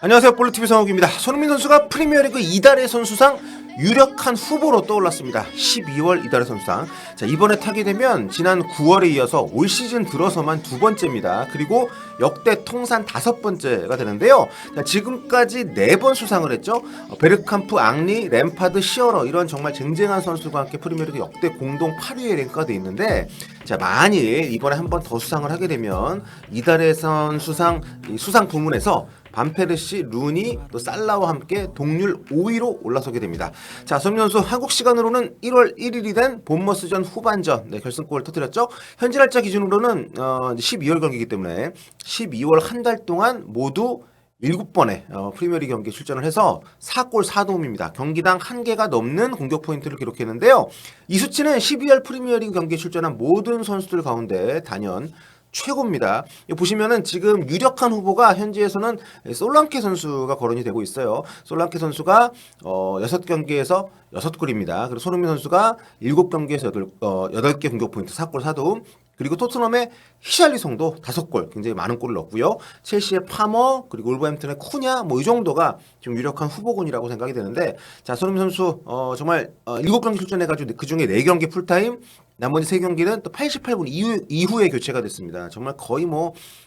안녕하세요. 볼루TV 성욱입니다. 손흥민 선수가 프리미어리그 이달의 선수상 유력한 후보로 떠올랐습니다. 12월 이달의 선수상. 자, 이번에 타게 되면 지난 9월에 이어서 올 시즌 들어서만 두 번째입니다. 그리고 역대 통산 5번째가 되는데요. 자, 지금까지 4번 수상을 했죠. 베르캄프, 앙리, 램파드, 시어러 이런 정말 쟁쟁한 선수가 함께 프리미어리그 역대 공동 8위에 랭크가 돼 있는데, 자, 만일 이번에 한 번 더 수상을 하게 되면 이달의 선수상 수상 부문에서 반페르시, 루니, 또 살라와 함께 동률 5위로 올라서게 됩니다. 자, 손흥민 선수 한국 시간으로는 1월 1일이 된 본머스전 후반전 결승골을 터뜨렸죠. 현지 날짜 기준으로는 12월 경기이기 때문에 12월 한 달 동안 모두 7번의 프리미어리그 경기에 출전을 해서 4골 4도움입니다. 경기당 1개가 넘는 공격 포인트를 기록했는데요. 이 수치는 12월 프리미어리그 경기에 출전한 모든 선수들 가운데 단연 최고입니다. 보시면은 지금 유력한 후보가 현지에서는 솔랑케 선수가 거론이 되고 있어요. 솔랑케 선수가 6경기에서 6골입니다. 그리고 손흥민 선수가 7경기에서 8개 공격 포인트 4골 4도움. 그리고 토트넘의 히샬리송도 5골, 굉장히 많은 골을 넣었고요. 첼시의 파머, 그리고 울버햄튼의 쿠냐, 이 정도가 좀 유력한 후보군이라고 생각이 되는데, 자, 손흥민 선수 정말 7경기 출전해가지고 그 중에 4경기 풀타임, 나머지 3경기는 또 88분 이후에 교체가 됐습니다. 정말 거의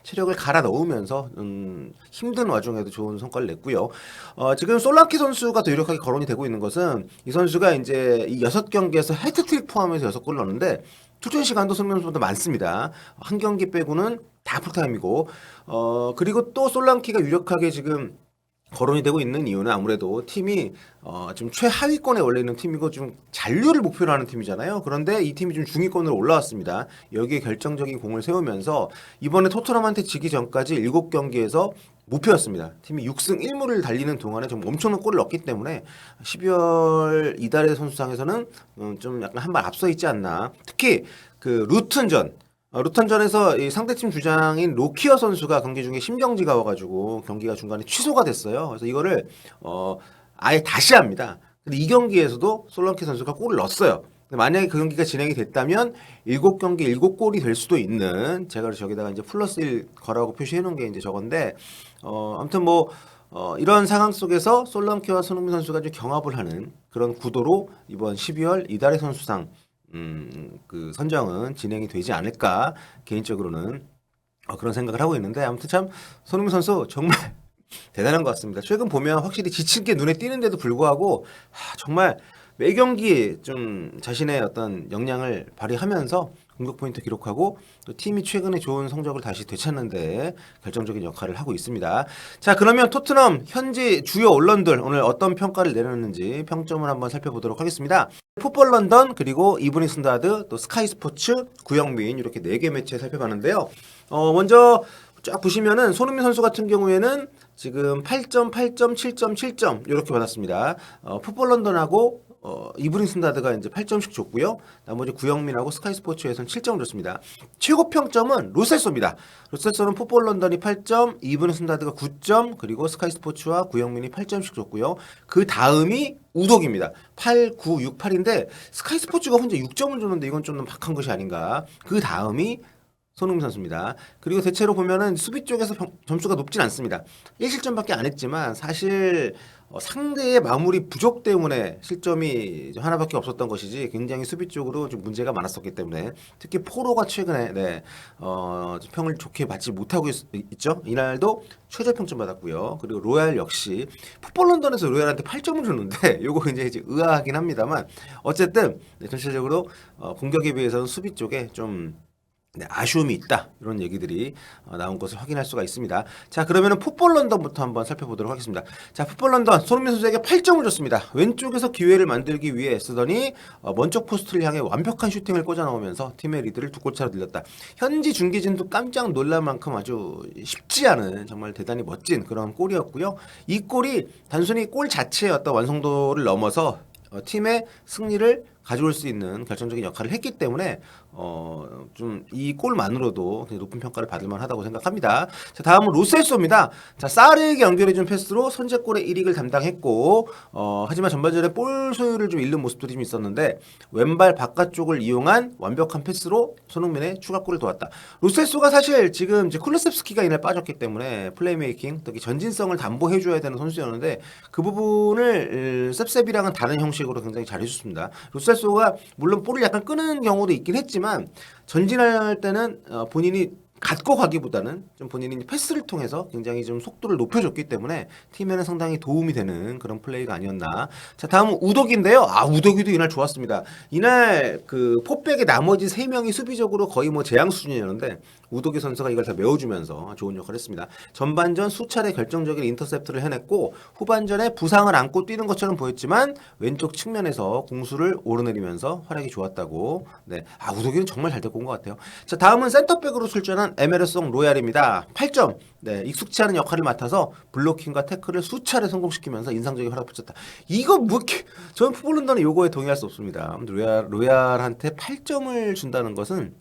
체력을 갈아 넣으면서 힘든 와중에도 좋은 성과를 냈고요. 지금 솔랑키 선수가 더 유력하게 거론이 되고 있는 것은 이 선수가 이제 이 6경기에서 해트트릭 포함해서 6골을 넣었는데 출전 시간도 손흥민 선수보다 많습니다. 한 경기 빼고는 다 풀타임이고, 그리고 또 솔랑키가 유력하게 지금 거론이 되고 있는 이유는 아무래도 팀이 좀 최하위권에 원래 있는 팀이고 좀 잔류를 목표로 하는 팀이잖아요. 그런데 이 팀이 좀 중위권으로 올라왔습니다. 여기에 결정적인 공을 세우면서 이번에 토트넘한테 지기 전까지 7경기에서 무패였습니다. 팀이 6승 1무를 달리는 동안에 좀 엄청난 골을 넣었기 때문에 12월 이달의 선수상에서는 좀 약간 한 발 앞서 있지 않나. 특히 그 루턴전에서 이 상대팀 주장인 로키어 선수가 경기 중에 심정지가 와가지고 경기가 중간에 취소가 됐어요. 그래서 이거를 아예 다시 합니다. 근데 이 경기에서도 솔랑케 선수가 골을 넣었어요. 근데 만약에 그 경기가 진행이 됐다면 7경기 7골이 될 수도 있는, 제가 저기다가 이제 플러스 1 거라고 표시해 놓은 게 이제 저건데, 아무튼 이런 상황 속에서 솔랑케와 손흥민 선수가 좀 경합을 하는 그런 구도로 이번 12월 이달의 선수상 그 선정은 진행이 되지 않을까, 개인적으로는 그런 생각을 하고 있는데, 아무튼 참 손흥민 선수 정말 대단한 것 같습니다. 최근 보면 확실히 지친 게 눈에 띄는데도 불구하고 정말 매 경기 좀 자신의 어떤 역량을 발휘하면서 공격 포인트 기록하고 또 팀이 최근에 좋은 성적을 다시 되찾는데 결정적인 역할을 하고 있습니다. 자, 그러면 토트넘 현지 주요 언론들 오늘 어떤 평가를 내렸는지 평점을 한번 살펴보도록 하겠습니다. 풋볼 런던, 그리고 이브닝 스탠다드, 또 스카이 스포츠, 구영민, 이렇게 4개 매체 살펴봤는데요. 먼저 쫙 보시면은 손흥민 선수 같은 경우에는 지금 8점, 8점, 7점, 7점 이렇게 받았습니다. 풋볼 런던하고 이브닝 스탠다드가 이제 8점씩 줬고요. 나머지 구영민하고 스카이 스포츠에서는 7점을 줬습니다. 최고 평점은 로셀소입니다. 로셀소는 풋볼 런던이 8점, 이브닝 스탠다드가 9점, 그리고 스카이 스포츠와 구영민이 8점씩 줬고요. 그 다음이 우독입니다. 8, 9, 6, 8인데 스카이 스포츠가 혼자 6점을 줬는데 이건 좀 박한 것이 아닌가. 그 다음이 손흥민 선수입니다. 그리고 대체로 보면은 수비 쪽에서 점수가 높진 않습니다. 1실점밖에 안 했지만 사실 상대의 마무리 부족 때문에 실점이 하나밖에 없었던 것이지, 굉장히 수비 쪽으로 좀 문제가 많았었기 때문에, 특히 포로가 최근에 평을 좋게 받지 못하고 있죠. 이날도 최저평점 받았고요. 그리고 로얄 역시 풋볼 런던에서 로얄한테 8점을 줬는데 요거 굉장히 이제 의아하긴 합니다만, 어쨌든 전체적으로 공격에 비해서는 수비 쪽에 좀 아쉬움이 있다, 이런 얘기들이 나온 것을 확인할 수가 있습니다. 자, 그러면은 풋볼 런던부터 한번 살펴보도록 하겠습니다. 자, 풋볼 런던 손흥민 선수에게 8점을 줬습니다. 왼쪽에서 기회를 만들기 위해 애쓰더니 먼쪽 포스트를 향해 완벽한 슈팅을 꽂아 넣으면서 팀의 리드를 2골차로 늘렸다. 현지 중계진도 깜짝 놀랄 만큼 아주 쉽지 않은, 정말 대단히 멋진 그런 골이었고요. 이 골이 단순히 골 자체의 어떤 완성도를 넘어서 팀의 승리를 가져올 수 있는 결정적인 역할을 했기 때문에 좀 이 골만으로도 굉장히 높은 평가를 받을 만하다고 생각합니다. 자, 다음은 로셀소입니다. 자, 사르에게 연결해준 패스로 선제골의 1위를 담당했고 하지만 전반전에 볼 소유를 좀 잃는 모습들이 좀 있었는데 왼발 바깥쪽을 이용한 완벽한 패스로 손흥민의 추가골을 도왔다. 로셀소가 사실 지금 이제 쿨루셉스키가 이날 빠졌기 때문에 플레이메이킹, 특히 전진성을 담보해줘야 되는 선수였는데 그 부분을 셉셉이랑은 다른 형식으로 굉장히 잘해줬습니다. 로셀소가 물론 볼을 약간 끄는 경우도 있긴 했지만 전진할 때는 본인이 갖고 가기보다는 좀 본인이 패스를 통해서 굉장히 좀 속도를 높여줬기 때문에 팀에는 상당히 도움이 되는 그런 플레이가 아니었나. 자, 다음은 우독인데요. 우독이도 이날 좋았습니다. 이날 그 포백의 나머지 3명이 수비적으로 거의 뭐 재앙 수준이었는데 우독이 선수가 이걸 다 메워주면서 좋은 역할을 했습니다. 전반전 수차례 결정적인 인터셉트를 해냈고 후반전에 부상을 안고 뛰는 것처럼 보였지만 왼쪽 측면에서 공수를 오르내리면서 활약이 좋았다고. 네, 우독이는 정말 잘 데리고 온 것 같아요. 자, 다음은 센터백으로 출전한 에메르송 로얄입니다. 8점. 네, 익숙치 않은 역할을 맡아서 블로킹과 태클을 수차례 성공시키면서 인상적인 활약을 펼쳤다. 이거 뭐 저는 풋볼런더는 요거에 동의할 수 없습니다. 로얄한테 8점을 준다는 것은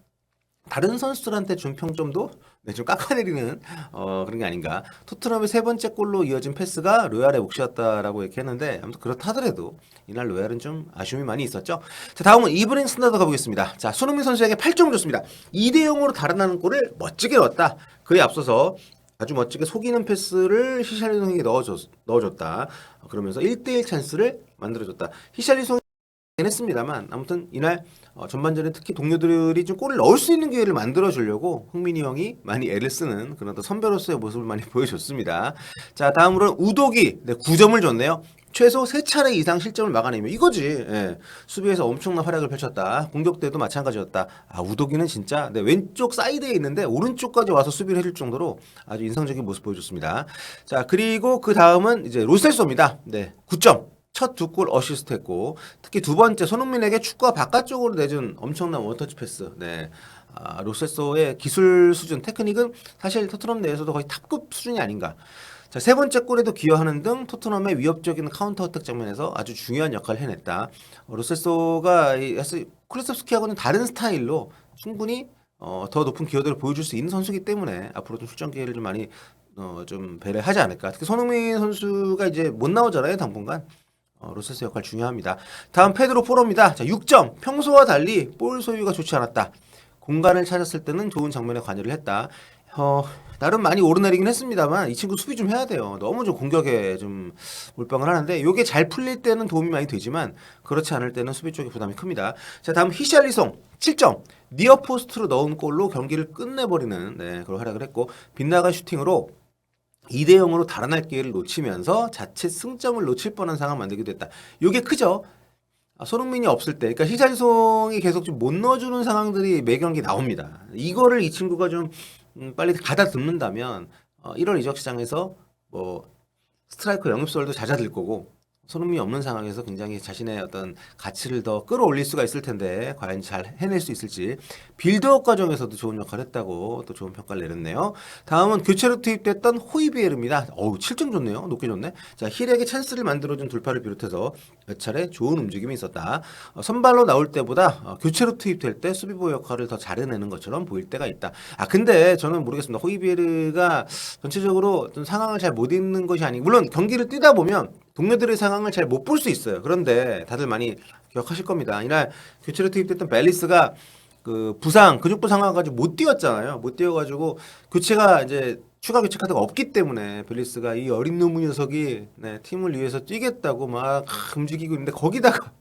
다른 선수들한테 준 평점도 좀 깎아내리는 그런 게 아닌가. 토트넘의 3번째 골로 이어진 패스가 로얄의 몫이었다라고 이렇게 했는데 아무튼 그렇다 하더라도 이날 로얄은 좀 아쉬움이 많이 있었죠. 자, 다음은 이브닝 스탠다드 가보겠습니다. 자, 손흥민 선수에게 8점을 줬습니다. 2대0으로 달아나는 골을 멋지게 넣었다. 그에 앞서서 아주 멋지게 속이는 패스를 히샬리송에게 넣어줬다. 그러면서 1대1 찬스를 만들어줬다. 히샬리송 했습니다만 아무튼 이날 전반전에 특히 동료들이 좀 골을 넣을 수 있는 기회를 만들어 주려고 흥민이 형이 많이 애를 쓰는 그런 선배로서의 모습을 많이 보여줬습니다. 자, 다음으로는 우독이 9점을 줬네요. 최소 3차례 이상 실점을 막아내며 이거지. 예. 수비에서 엄청난 활약을 펼쳤다. 공격 때도 마찬가지였다. 우독이는 진짜 왼쪽 사이드에 있는데 오른쪽까지 와서 수비를 해줄 정도로 아주 인상적인 모습 보여줬습니다. 자, 그리고 그 다음은 이제 로셀소입니다. 9점. 첫 2골 어시스트 했고 특히 두 번째 손흥민에게 축구와 바깥쪽으로 내준 엄청난 원터치 패스. 네. 로셀소의 기술 수준, 테크닉은 사실 토트넘 내에서도 거의 탑급 수준이 아닌가. 자, 3번째 골에도 기여하는 등 토트넘의 위협적인 카운터 어택 장면에서 아주 중요한 역할을 해냈다. 로셀소가 쿨루셉스키하고는 다른 스타일로 충분히 더 높은 기여도를 보여줄 수 있는 선수이기 때문에 앞으로 좀 출전 기회를 좀 많이 좀 배려하지 않을까. 특히 손흥민 선수가 이제 못 나오잖아요, 당분간. 로셀소 역할 중요합니다. 다음 페드로 포로입니다. 자, 6점. 평소와 달리 볼 소유가 좋지 않았다. 공간을 찾았을 때는 좋은 장면에 관여를 했다. 나름 많이 오르내리긴 했습니다만 이 친구 수비 좀 해야 돼요. 너무 좀 공격에 좀 몰빵을 하는데 이게 잘 풀릴 때는 도움이 많이 되지만 그렇지 않을 때는 수비 쪽에 부담이 큽니다. 자, 다음 히샬리송 7점. 니어 포스트로 넣은 골로 경기를 끝내버리는 그런 활약을 했고 빗나간 슈팅으로 2대0으로 달아날 기회를 놓치면서 자칫 승점을 놓칠 뻔한 상황을 만들기도 했다. 이게 크죠. 손흥민이 없을 때, 그러니까 히샬리송이 계속 좀 못 넣어주는 상황들이 매 경기 나옵니다. 이거를 이 친구가 좀 빨리 가다듬는다면 1월 이적 시장에서 뭐 스트라이커 영입설도 잦아들 거고 손흥민이 없는 상황에서 굉장히 자신의 어떤 가치를 더 끌어올릴 수가 있을 텐데 과연 잘 해낼 수 있을지. 빌드업 과정에서도 좋은 역할을 했다고 또 좋은 평가를 내렸네요. 다음은 교체로 투입됐던 호이비에르입니다. 7점 좋네요. 높게 좋네. 자, 힐에게 찬스를 만들어준 돌파를 비롯해서 몇 차례 좋은 움직임이 있었다. 선발로 나올 때보다 교체로 투입될 때 수비보 역할을 더 잘해내는 것처럼 보일 때가 있다. 근데 저는 모르겠습니다. 호이비에르가 전체적으로 좀 상황을 잘 못 읽는 것이 아니고 물론 경기를 뛰다 보면 동료들의 상황을 잘 못 볼 수 있어요. 그런데 다들 많이 기억하실 겁니다. 이날 교체로 투입됐던 벨리스가 그 부상, 근육 부상 와가지고 못 뛰었잖아요. 못 뛰어가지고 교체가 이제 추가 교체 카드가 없기 때문에 벨리스가 이 어린 놈의 녀석이 팀을 위해서 뛰겠다고 막 움직이고 있는데 거기다가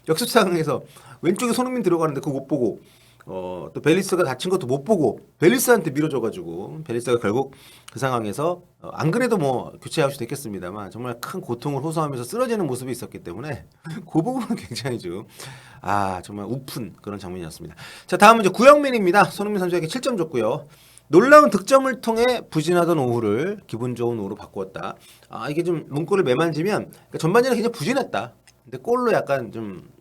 역습 상황에서 왼쪽에 손흥민 들어가는데 그거 못 보고 또 벨리스가 다친 것도 못 보고 벨리스한테 밀어줘가지고 벨리스가 결국 그 상황에서 안 그래도 뭐 교체 아웃이 됐겠습니다만 정말 큰 고통을 호소하면서 쓰러지는 모습이 있었기 때문에 그 부분은 굉장히 좀 정말 우픈 그런 장면이었습니다. 자, 다음은 이제 구영민입니다. 손흥민 선수에게 7점 줬고요. 놀라운 득점을 통해 부진하던 오후를 기분 좋은 오후로 바꾸었다. 이게 좀 문구를 매만지면 그러니까 전반전에 굉장히 부진했다. 근데 골로 약간 좀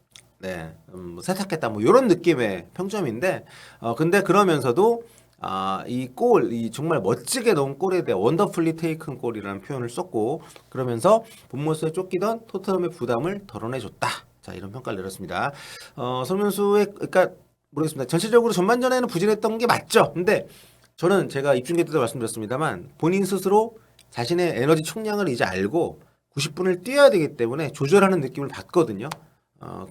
세탁했다 뭐 이런 느낌의 평점인데 근데 그러면서도 이 골, 이 정말 멋지게 넣은 골에 대해 원더풀리 테이큰 골이라는 표현을 썼고 그러면서 본모스에 쫓기던 토트넘의 부담을 덜어내줬다. 자, 이런 평가를 내렸습니다. 손흥민 선수의 그러니까 모르겠습니다. 전체적으로 전반전에는 부진했던 게 맞죠. 근데 저는 제가 입중계 때도 말씀드렸습니다만 본인 스스로 자신의 에너지 총량을 이제 알고 90분을 뛰어야 되기 때문에 조절하는 느낌을 받거든요.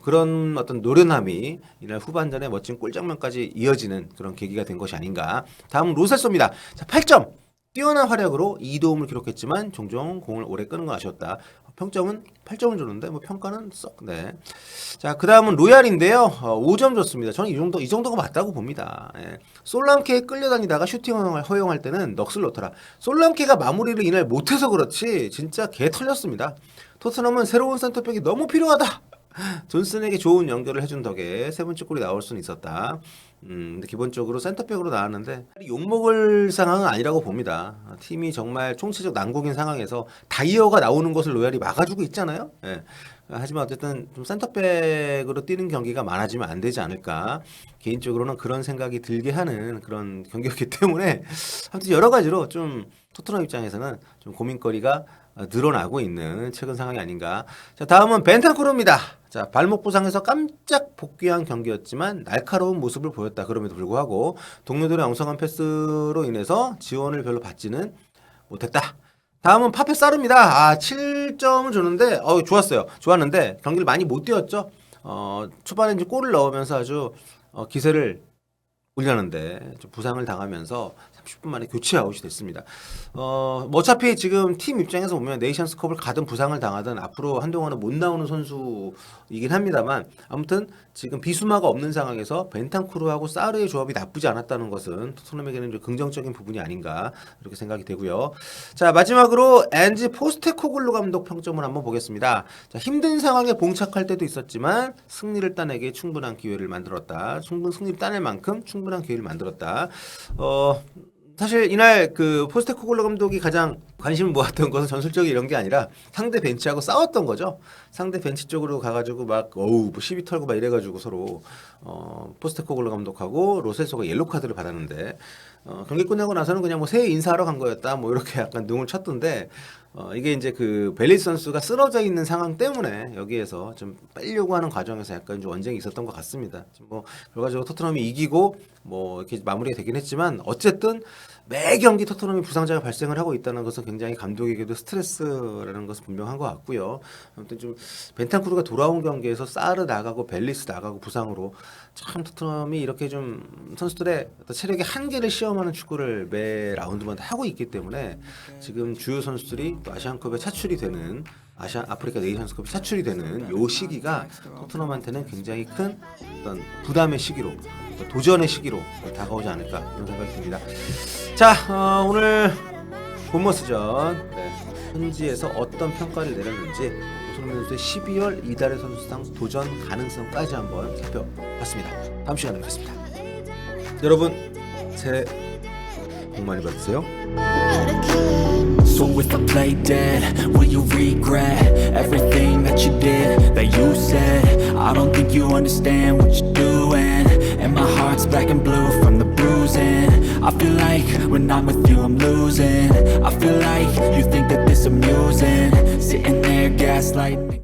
그런 어떤 노련함이 이날 후반전에 멋진 골장면까지 이어지는 그런 계기가 된 것이 아닌가. 다음은 로셀소입니다. 자, 8점. 뛰어난 활약으로 2도움을 기록했지만 종종 공을 오래 끄는 건 아쉬웠다. 평점은 8점을 줬는데 뭐 평가는 썩. 네. 자, 그다음은 로얄인데요. 5점 줬습니다. 저는 이 정도가 맞다고 봅니다. 예. 솔랑케에 끌려다니다가 슈팅을 허용할 때는 넋을 놓더라. 솔랑케가 마무리를 이날 못해서 그렇지 진짜 개 털렸습니다. 토트넘은 새로운 센터백이 너무 필요하다. 존슨에게 좋은 연결을 해준 덕에 세 번째 골이 나올 수는 있었다. 근데 기본적으로 센터백으로 나왔는데 욕먹을 상황은 아니라고 봅니다. 팀이 정말 총체적 난국인 상황에서 다이어가 나오는 것을 로얄이 막아주고 있잖아요. 예. 하지만 어쨌든 좀 센터백으로 뛰는 경기가 많아지면 안 되지 않을까. 개인적으로는 그런 생각이 들게 하는 그런 경기였기 때문에 아무튼 여러 가지로 좀 토트넘 입장에서는 좀 고민거리가 늘어나고 있는 최근 상황이 아닌가. 자, 다음은 벤탄쿠르입니다. 자, 발목 부상에서 깜짝 복귀한 경기였지만 날카로운 모습을 보였다. 그럼에도 불구하고 동료들의 엉성한 패스로 인해서 지원을 별로 받지는 못했다. 다음은 파페 사르입니다. 7점을 줬는데 좋았어요. 좋았는데 경기를 많이 못 뛰었죠. 초반에 이제 골을 넣으면서 아주 기세를 올렸는데 좀 부상을 당하면서 30분 만에 교체 아웃이 됐습니다. 뭐 어차피 지금 팀 입장에서 보면 네이션스컵을 가든 부상을 당하든 앞으로 한동안은 못 나오는 선수이긴 합니다만 아무튼 지금 비수마가 없는 상황에서 벤탄쿠르하고 사르의 조합이 나쁘지 않았다는 것은 토트넘에게는 좀 긍정적인 부분이 아닌가 이렇게 생각이 되고요. 자, 마지막으로 엔지 포스테코글루 감독 평점을 한번 보겠습니다. 자, 힘든 상황에 봉착할 때도 있었지만 승리를 따내기 충분한 기회를 만들었다. 승리를 따낼 만큼 충분한 기회를 만들었다. 사실 이날 그 포스테코글루 감독이 가장 관심을 모았던 것은 전술적인 이런 게 아니라 상대 벤치하고 싸웠던 거죠. 상대 벤치 쪽으로 가가지고 막 뭐 시비 털고 막 이래가지고 서로 포스테코글루 감독하고 로셀소가 옐로 카드를 받았는데 경기 끝나고 나서는 그냥 뭐 새해 인사하러 간 거였다 뭐 이렇게 약간 눈을 쳤던데 이게 이제 그 벨리스 선수가 쓰러져 있는 상황 때문에 여기에서 좀 빼려고 하는 과정에서 약간 좀 언쟁이 있었던 것 같습니다. 뭐 결과적으로 토트넘이 이기고 뭐 이렇게 마무리가 되긴 했지만 어쨌든 매 경기 토트넘이 부상자가 발생을 하고 있다는 것은 굉장히 감독에게도 스트레스라는 것은 분명한 것 같고요. 아무튼 좀 벤탄쿠르가 돌아온 경기에서 사르 나가고 벨리스 나가고 부상으로 참 토트넘이 이렇게 좀 선수들의 어떤 체력의 한계를 시험하는 축구를 매 라운드마다 하고 있기 때문에 지금 주요 선수들이 또 아시안컵에 차출이 되는 아프리카 네이션스컵에 차출이 되는 요 시기가 토트넘한테는 굉장히 큰 어떤 부담의 시기로 도전의 시기로 다가오지 않을까 이런 생각이 듭니다. 자, 오늘 본머스전 현지에서 어떤 평가를 내렸는지 손흥민 선수의 12월 이달의 선수상 도전 가능성까지 한번 살펴봤습니다. 다음 시간에 뵙겠습니다. 여러분 새해 복 많이 받으세요. So if I play dead, will you regret everything that you did, that you said? I don't think you understand what you're doing, and my heart's black and blue from the bruising. I feel like when I'm with you I'm losing. I feel like you think that this amusing, sitting there gaslighting.